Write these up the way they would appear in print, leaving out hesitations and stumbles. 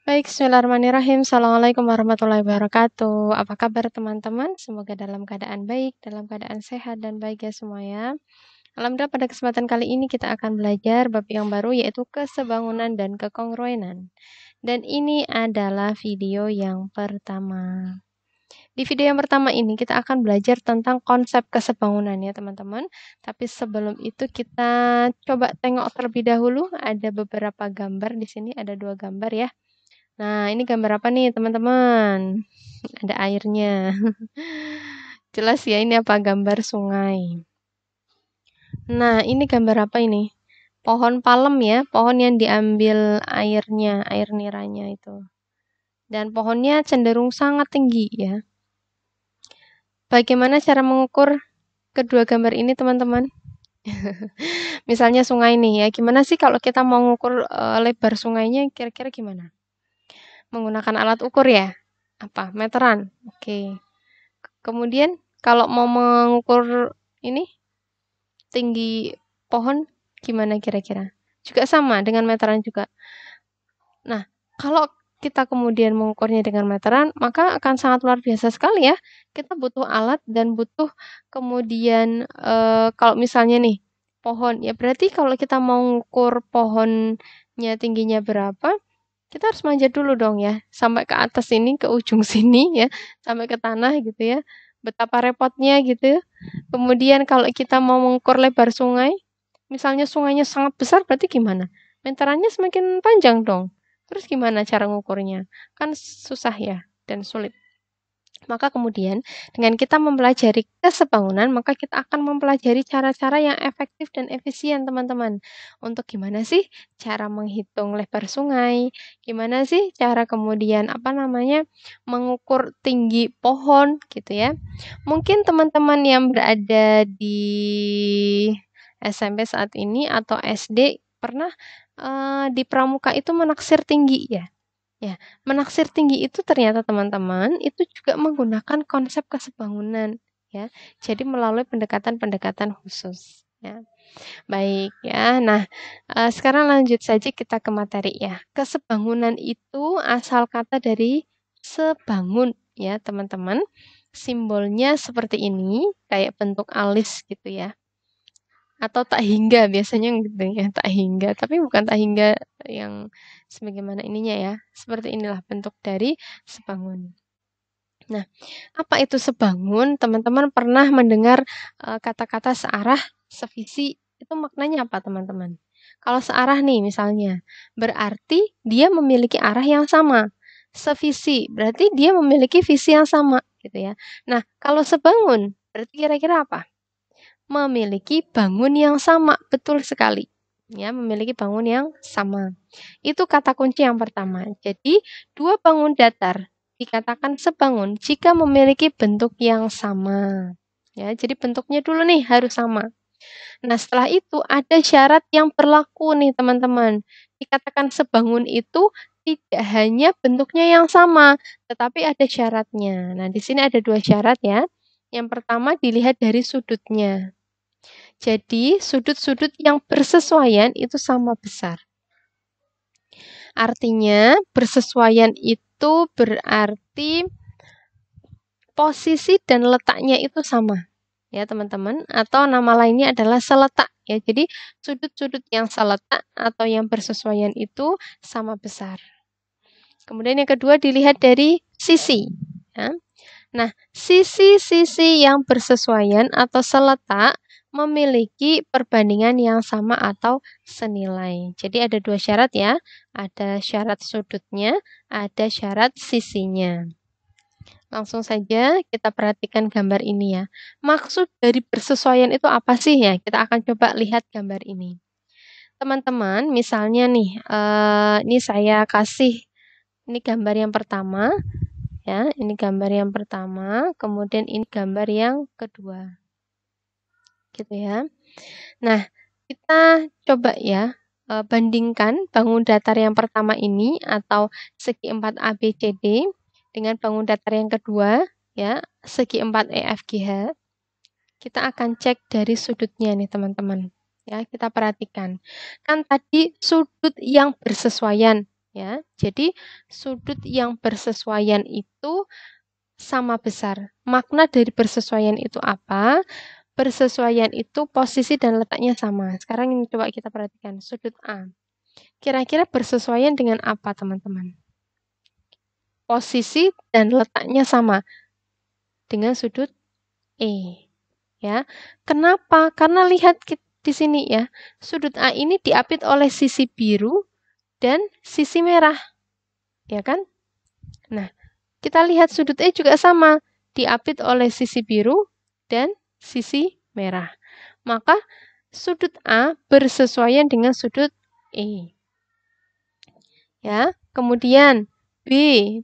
Baik, bismillahirrahmanirrahim. Assalamualaikum warahmatullahi wabarakatuh. Apa kabar teman-teman? Semoga dalam keadaan baik, dalam keadaan sehat dan bahagia semuanya. Alhamdulillah pada kesempatan kali ini kita akan belajar bab yang baru yaitu kesebangunan dan kekongruenan. Dan ini adalah video yang pertama. Di video yang pertama ini kita akan belajar tentang konsep kesebangunan ya teman-teman. Tapi sebelum itu kita coba tengok terlebih dahulu. Ada beberapa gambar di sini, ada 2 gambar ya. Nah, ini gambar apa nih, teman-teman? Ada airnya. Jelas ya, ini apa? Gambar sungai. Nah, ini gambar apa ini? Pohon palem ya, pohon yang diambil airnya, air niranya itu. Dan pohonnya cenderung sangat tinggi ya. Bagaimana cara mengukur kedua gambar ini, teman-teman? Misalnya sungai nih ya, gimana sih kalau kita mau mengukur lebar sungainya kira-kira gimana? Menggunakan alat ukur ya? Apa? Meteran. Oke. Kemudian kalau mau mengukur ini tinggi pohon gimana kira-kira? Juga sama dengan meteran juga. Nah, kalau kita kemudian mengukurnya dengan meteran, maka akan sangat luar biasa sekali ya. Kita butuh alat dan butuh kemudian kalau misalnya nih pohon, ya berarti kalau kita mau mengukur pohonnya tingginya berapa, kita harus manjat dulu dong ya, sampai ke atas ini, ke ujung sini ya, sampai ke tanah gitu ya. Betapa repotnya gitu. Kemudian kalau kita mau mengukur lebar sungai, misalnya sungainya sangat besar, berarti gimana? Meterannya semakin panjang dong. Terus gimana cara mengukurnya? Kan susah ya dan sulit. Maka kemudian dengan kita mempelajari kesebangunan, maka kita akan mempelajari cara-cara yang efektif dan efisien, teman-teman. Untuk gimana sih cara menghitung lebar sungai, gimana sih cara kemudian mengukur tinggi pohon gitu ya. Mungkin teman-teman yang berada di SMP saat ini atau SD pernah di pramuka itu menaksir tinggi ya. Ya, menaksir tinggi itu ternyata teman-teman itu juga menggunakan konsep kesebangunan ya. Jadi melalui pendekatan-pendekatan khusus ya. Baik ya. Nah, sekarang lanjut saja kita ke materi ya. Kesebangunan itu asal kata dari sebangun ya, teman-teman. Simbolnya seperti ini, kayak bentuk alis gitu ya. Atau tak hingga biasanya gitu ya, tak hingga. Tapi bukan tak hingga yang sebagaimana ininya ya. Seperti inilah bentuk dari sebangun. Nah, apa itu sebangun? Teman-teman pernah mendengar kata-kata searah, sevisi, itu maknanya apa teman-teman? Kalau searah nih misalnya, berarti dia memiliki arah yang sama. Sevisi, berarti dia memiliki visi yang sama gitu ya. Nah, kalau sebangun, berarti kira-kira apa? Memiliki bangun yang sama, betul sekali. Ya, memiliki bangun yang sama. Itu kata kunci yang pertama. Jadi, dua bangun datar dikatakan sebangun jika memiliki bentuk yang sama. Ya, jadi bentuknya dulu nih harus sama. Nah, setelah itu ada syarat yang berlaku nih, teman-teman. Dikatakan sebangun itu tidak hanya bentuknya yang sama, tetapi ada syaratnya. Nah, di sini ada 2 syarat ya. Yang pertama dilihat dari sudutnya. Jadi, sudut-sudut yang bersesuaian itu sama besar. Artinya, bersesuaian itu berarti posisi dan letaknya itu sama. Ya, teman-teman. Atau nama lainnya adalah seletak. Ya, jadi, sudut-sudut yang seletak atau yang bersesuaian itu sama besar. Kemudian yang kedua dilihat dari sisi. Ya. Nah, sisi-sisi yang bersesuaian atau seletak memiliki perbandingan yang sama atau senilai. Jadi ada 2 syarat ya. Ada syarat sudutnya, ada syarat sisinya. Langsung saja kita perhatikan gambar ini ya. Maksud dari bersesuaian itu apa sih ya? Kita akan coba lihat gambar ini. Teman-teman, misalnya nih, ini saya kasih ini gambar yang pertama. Ya, ini gambar yang pertama, kemudian ini gambar yang kedua. Gitu ya. Nah, kita coba ya bandingkan bangun datar yang pertama ini atau segi 4 ABCD dengan bangun datar yang kedua ya, segi 4 EFGH. Kita akan cek dari sudutnya nih, teman-teman. Ya, kita perhatikan. Kan tadi sudut yang bersesuaian. ya. Jadi sudut yang bersesuaian itu sama besar. Makna dari bersesuaian itu apa? Bersesuaian itu posisi dan letaknya sama. Sekarang ini coba kita perhatikan sudut A. Kira-kira bersesuaian dengan apa, teman-teman? Posisi dan letaknya sama dengan sudut E. Ya. Kenapa? Karena lihat di sini ya. Sudut A ini diapit oleh sisi biru dan sisi merah. Ya kan? Nah, kita lihat sudut E juga sama, diapit oleh sisi biru dan sisi merah. Maka sudut A bersesuaian dengan sudut E. Ya, kemudian B.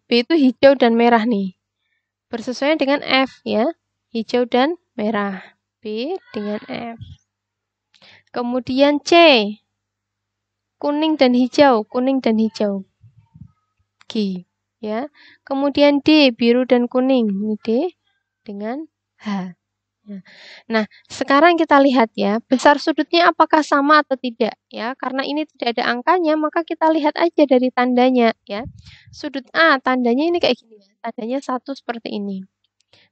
B itu hijau dan merah nih. Bersesuaian dengan F ya, hijau dan merah. B dengan F. Kemudian C. Kuning dan hijau, kuning dan hijau. G. Ya. Kemudian D, biru dan kuning. Ini D dengan H. Nah, sekarang kita lihat ya, besar sudutnya apakah sama atau tidak ya. Karena ini tidak ada angkanya, maka kita lihat aja dari tandanya ya. Sudut A tandanya ini kayak gini ya. Tandanya 1 seperti ini.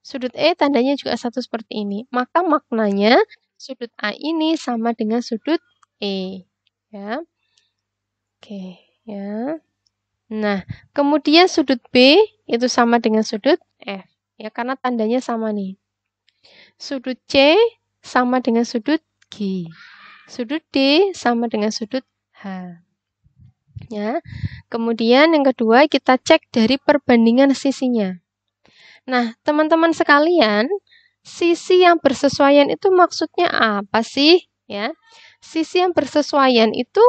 Sudut E tandanya juga 1 seperti ini. Maka maknanya sudut A ini sama dengan sudut E ya. Oke, ya. Nah, kemudian sudut B itu sama dengan sudut F ya, karena tandanya sama nih. Sudut C sama dengan sudut G. Sudut D sama dengan sudut H. Ya. Kemudian yang kedua kita cek dari perbandingan sisinya. Nah, teman-teman sekalian, sisi yang bersesuaian itu maksudnya apa sih? Ya. Sisi yang bersesuaian itu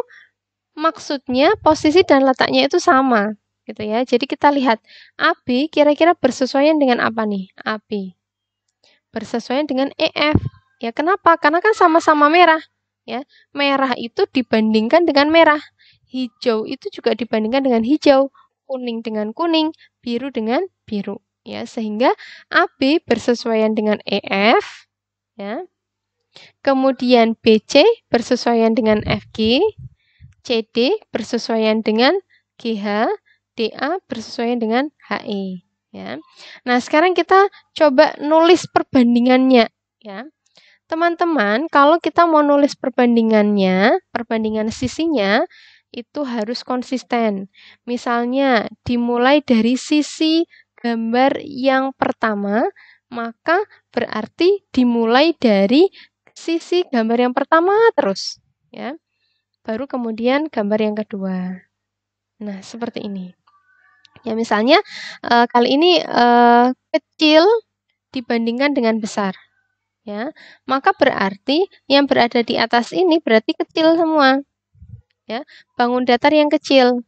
maksudnya posisi dan letaknya itu sama, gitu ya. Jadi kita lihat AB kira-kira bersesuaian dengan apa nih? AB bersesuaian dengan EF. Ya, kenapa? Karena kan sama-sama merah, ya. Merah itu dibandingkan dengan merah. Hijau itu juga dibandingkan dengan hijau, kuning dengan kuning, biru dengan biru, ya. Sehingga AB bersesuaian dengan EF, ya. Kemudian BC bersesuaian dengan FG, CD bersesuaian dengan GH, DA bersesuaian dengan HE. Ya. Nah, sekarang kita coba nulis perbandingannya. Ya. Teman-teman, kalau kita mau nulis perbandingannya, perbandingan sisinya, itu harus konsisten. Misalnya, dimulai dari sisi gambar yang pertama, maka berarti dimulai dari sisi gambar yang pertama terus. Ya. Baru kemudian gambar yang kedua. Nah, seperti ini. Ya, misalnya kali ini kecil dibandingkan dengan besar. Ya, maka berarti yang berada di atas ini berarti kecil semua. Ya, bangun datar yang kecil.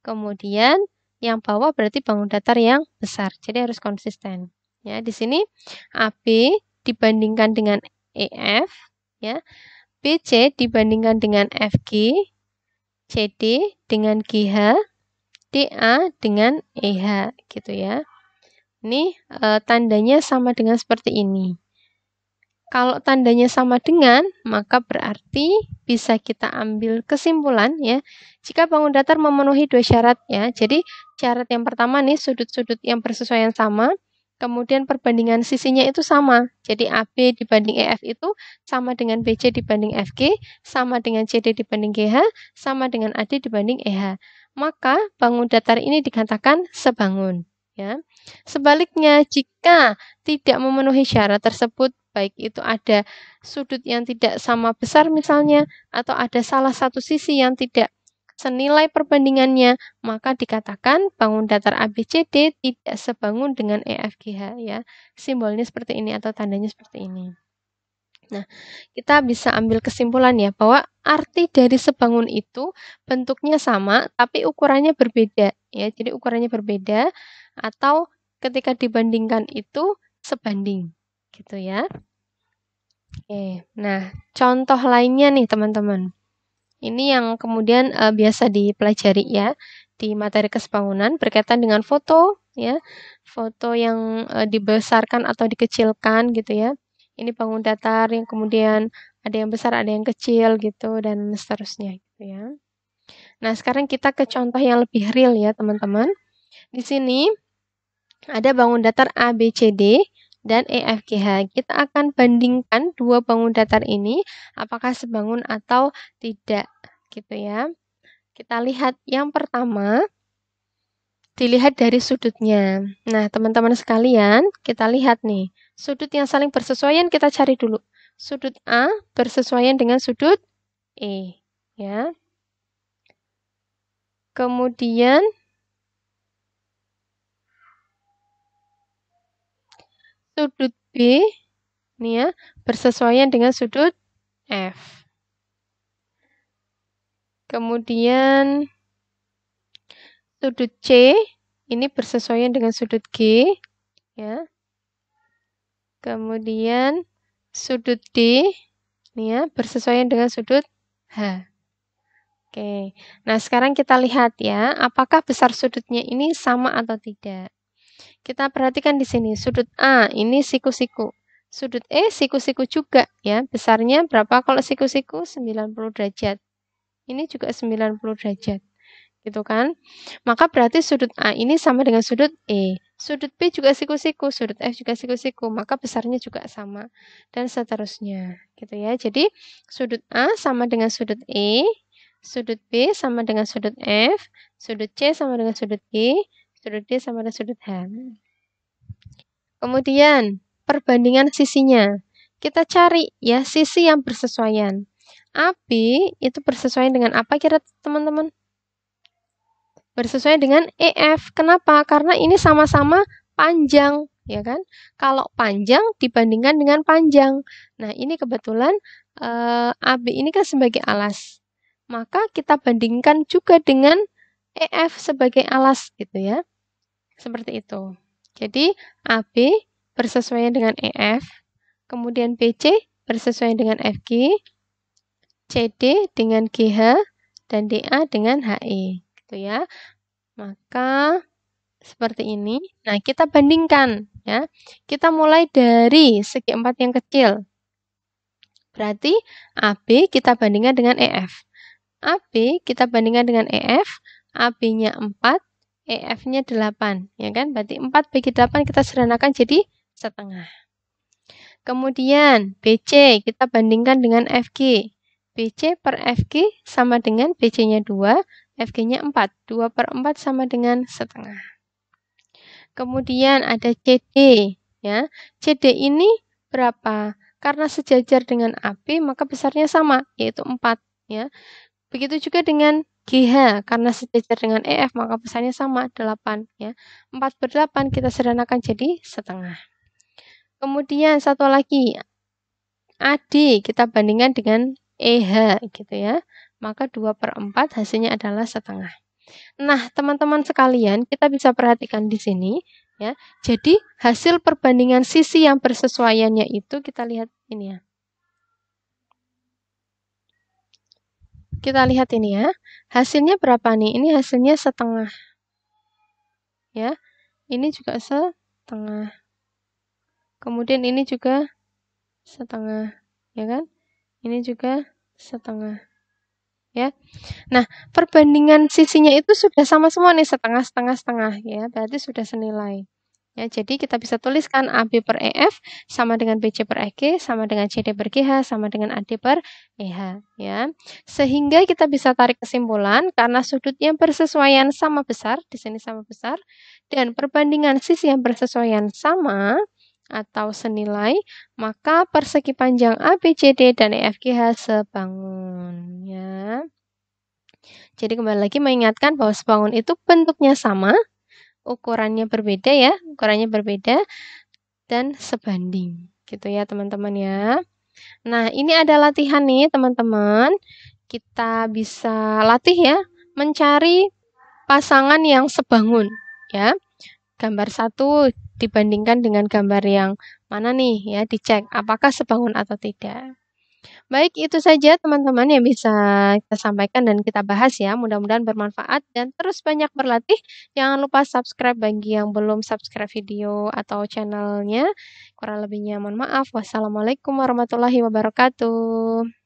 Kemudian yang bawah berarti bangun datar yang besar. Jadi harus konsisten. Ya, di sini AB dibandingkan dengan EF, ya. BC dibandingkan dengan FG, CD dengan GH, DA dengan EH gitu ya. Ini tandanya sama dengan seperti ini. Kalau tandanya sama dengan, maka berarti bisa kita ambil kesimpulan ya. Jika bangun datar memenuhi 2 syarat ya. Jadi syarat yang pertama nih sudut-sudut yang bersesuaian sama. Kemudian perbandingan sisinya itu sama. Jadi AB dibanding EF itu sama dengan BC dibanding FG, sama dengan CD dibanding GH, sama dengan AD dibanding EH. Maka bangun datar ini dikatakan sebangun. Ya. Sebaliknya, jika tidak memenuhi syarat tersebut, baik itu ada sudut yang tidak sama besar misalnya, atau ada salah satu sisi yang tidak senilai perbandingannya, maka dikatakan bangun datar ABCD tidak sebangun dengan EFGH ya. Simbolnya seperti ini atau tandanya seperti ini. Nah, kita bisa ambil kesimpulan ya bahwa arti dari sebangun itu bentuknya sama tapi ukurannya berbeda ya. Jadi ukurannya berbeda atau ketika dibandingkan itu sebanding gitu ya. Oke. Nah, contoh lainnya nih teman-teman. Ini yang kemudian biasa dipelajari ya di materi kesebangunan berkaitan dengan foto ya. Foto yang dibesarkan atau dikecilkan gitu ya. Ini bangun datar yang kemudian ada yang besar, ada yang kecil gitu dan seterusnya gitu ya. Nah, sekarang kita ke contoh yang lebih real ya, teman-teman. Di sini ada bangun datar A, B, C, D, dan E, F, G, H. Kita akan bandingkan dua bangun datar ini, apakah sebangun atau tidak, gitu ya. Kita lihat yang pertama, dilihat dari sudutnya. Nah, teman-teman sekalian, kita lihat nih. Sudut yang saling bersesuaian kita cari dulu. Sudut A bersesuaian dengan sudut E, ya. Kemudian sudut B nih ya, bersesuaian dengan sudut F. Kemudian sudut C ini bersesuaian dengan sudut G, ya. Kemudian sudut D nih ya, bersesuaian dengan sudut H. Oke. Nah, sekarang kita lihat ya, apakah besar sudutnya ini sama atau tidak. Kita perhatikan di sini, sudut A ini siku-siku. Sudut E siku-siku juga ya. Besarnya berapa kalau siku-siku? 90 derajat. Ini juga 90 derajat. Gitu kan? Maka berarti sudut A ini sama dengan sudut E. Sudut B juga siku-siku, sudut F juga siku-siku, maka besarnya juga sama. Dan seterusnya. Gitu ya. Jadi sudut A sama dengan sudut E, sudut B sama dengan sudut F, sudut C sama dengan sudut G, sudut D sama dengan sudut H. Kemudian, perbandingan sisinya. Kita cari ya sisi yang bersesuaian. AB itu bersesuaian dengan apa kira teman-teman? Bersesuaian dengan EF. Kenapa? Karena ini sama-sama panjang, ya kan? Kalau panjang dibandingkan dengan panjang. Nah, ini kebetulan AB ini kan sebagai alas. Maka kita bandingkan juga dengan EF sebagai alas gitu ya. Seperti itu. Jadi AB bersesuaian dengan EF, kemudian BC bersesuaian dengan FG, CD dengan GH, dan DA dengan HE. Gitu ya. Maka seperti ini. Nah, kita bandingkan ya. Kita mulai dari segi 4 yang kecil. Berarti AB kita bandingkan dengan EF. AB kita bandingkan dengan EF, AB-nya 4, EF-nya 8, ya kan? Berarti 4 bagi 8 kita sederhanakan jadi setengah. Kemudian BC kita bandingkan dengan FG. BC per FG sama dengan BC-nya 2, FG-nya 4. 2 per 4 sama dengan setengah. Kemudian ada CD. Ya. CD ini berapa? Karena sejajar dengan AB, maka besarnya sama, yaitu 4. Ya. Begitu juga dengan GH, karena sejajar dengan EF, maka besarnya sama, 8. Ya. 4 per 8 kita sederhanakan jadi setengah. Kemudian satu lagi, AD kita bandingkan dengan EH gitu ya. Maka 2 per 4 hasilnya adalah setengah. Nah, teman-teman sekalian, kita bisa perhatikan di sini ya. Jadi, hasil perbandingan sisi yang bersesuaiannya itu kita lihat ini ya. Kita lihat ini ya. Hasilnya berapa nih? Ini hasilnya setengah. Ya. Ini juga setengah. Kemudian ini juga setengah, ya kan? Ini juga setengah. Ya. Nah, perbandingan sisinya itu sudah sama semua nih, setengah, setengah, setengah, ya. Berarti sudah senilai. Ya, jadi kita bisa tuliskan AB per EF sama dengan BC per EG, sama dengan CD per GH, sama dengan AD per EH. Ya. Sehingga kita bisa tarik kesimpulan, karena sudut yang bersesuaian sama besar, di sini sama besar, dan perbandingan sisi yang bersesuaian sama, atau senilai, maka persegi panjang ABCD dan EFGH sebangun. Ya. Jadi kembali lagi mengingatkan bahwa sebangun itu bentuknya sama, ukurannya berbeda ya, ukurannya berbeda, dan sebanding. Gitu ya teman-teman ya. Nah ini ada latihan nih teman-teman. Kita bisa latih ya, mencari pasangan yang sebangun. Ya. Gambar 1 dibandingkan dengan gambar yang mana nih ya, dicek apakah sebangun atau tidak. Baik, itu saja teman-teman yang bisa kita sampaikan dan kita bahas ya. Mudah-mudahan bermanfaat dan terus banyak berlatih. Jangan lupa subscribe bagi yang belum subscribe video atau channelnya. Kurang lebihnya mohon maaf. Wassalamualaikum warahmatullahi wabarakatuh.